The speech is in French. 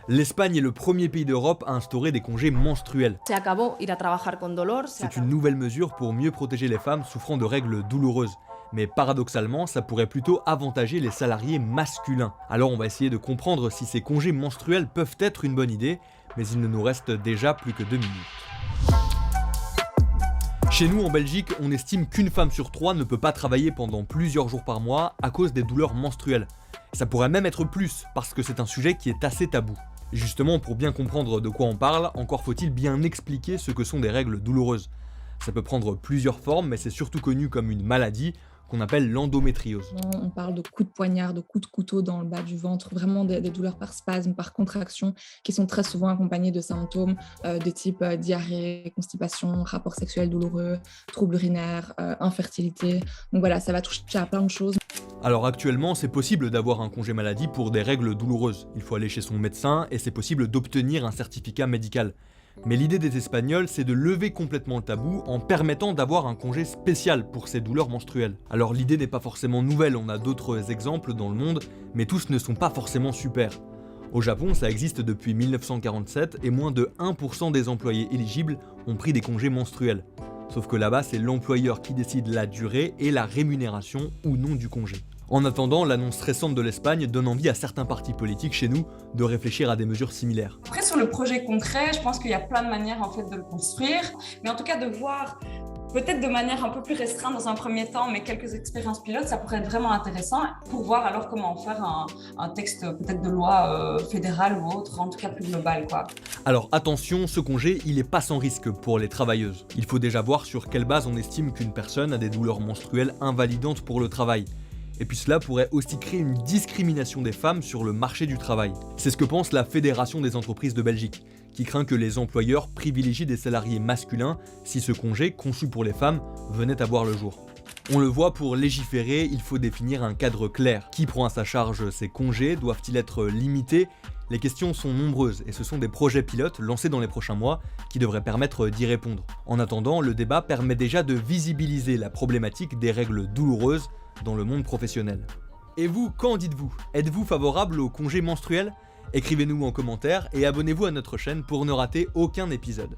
L'Espagne est le premier pays d'Europe à instaurer des congés menstruels. Se acabó ir a trabajar con dolor. C'est une nouvelle mesure pour mieux protéger les femmes souffrant de règles douloureuses. Mais paradoxalement, ça pourrait plutôt avantager les salariés masculins. Alors on va essayer de comprendre si ces congés menstruels peuvent être une bonne idée, mais il ne nous reste déjà plus que 2 minutes. Chez nous, en Belgique, on estime qu'une femme sur 3 ne peut pas travailler pendant plusieurs jours par mois à cause des douleurs menstruelles. Ça pourrait même être plus, parce que c'est un sujet qui est assez tabou. Justement, pour bien comprendre de quoi on parle, encore faut-il bien expliquer ce que sont des règles douloureuses. Ça peut prendre plusieurs formes, mais c'est surtout connu comme une maladie qu'on appelle l'endométriose. On parle de coups de poignard, de coups de couteau dans le bas du ventre, vraiment des douleurs par spasme, par contraction, qui sont très souvent accompagnées de symptômes de type diarrhée, constipation, rapports sexuels douloureux, troubles urinaires, infertilité. Donc voilà, ça va toucher à plein de choses. Alors actuellement, c'est possible d'avoir un congé maladie pour des règles douloureuses. Il faut aller chez son médecin et c'est possible d'obtenir un certificat médical. Mais l'idée des Espagnols, c'est de lever complètement le tabou en permettant d'avoir un congé spécial pour ces douleurs menstruelles. Alors l'idée n'est pas forcément nouvelle, on a d'autres exemples dans le monde, mais tous ne sont pas forcément super. Au Japon, ça existe depuis 1947 et moins de 1% des employés éligibles ont pris des congés menstruels. Sauf que là-bas, c'est l'employeur qui décide la durée et la rémunération ou non du congé. En attendant, l'annonce récente de l'Espagne donne envie à certains partis politiques chez nous de réfléchir à des mesures similaires. Après, sur le projet concret, je pense qu'il y a plein de manières en fait de le construire, mais en tout cas de voir peut-être de manière un peu plus restreinte dans un premier temps, mais quelques expériences pilotes, ça pourrait être vraiment intéressant pour voir alors comment faire un texte peut-être de loi fédérale ou autre, en tout cas plus global, quoi. Alors attention, ce congé, il n'est pas sans risque pour les travailleuses. Il faut déjà voir sur quelle base on estime qu'une personne a des douleurs menstruelles invalidantes pour le travail. Et puis cela pourrait aussi créer une discrimination des femmes sur le marché du travail. C'est ce que pense la Fédération des entreprises de Belgique, qui craint que les employeurs privilégient des salariés masculins si ce congé, conçu pour les femmes, venait à voir le jour. On le voit, pour légiférer, il faut définir un cadre clair. Qui prend à sa charge ces congés? Doivent-ils être limités? Les questions sont nombreuses et ce sont des projets pilotes lancés dans les prochains mois qui devraient permettre d'y répondre. En attendant, le débat permet déjà de visibiliser la problématique des règles douloureuses dans le monde professionnel. Et vous, qu'en dites-vous? Êtes-vous favorable au congé menstruel? Écrivez-nous en commentaire et abonnez-vous à notre chaîne pour ne rater aucun épisode.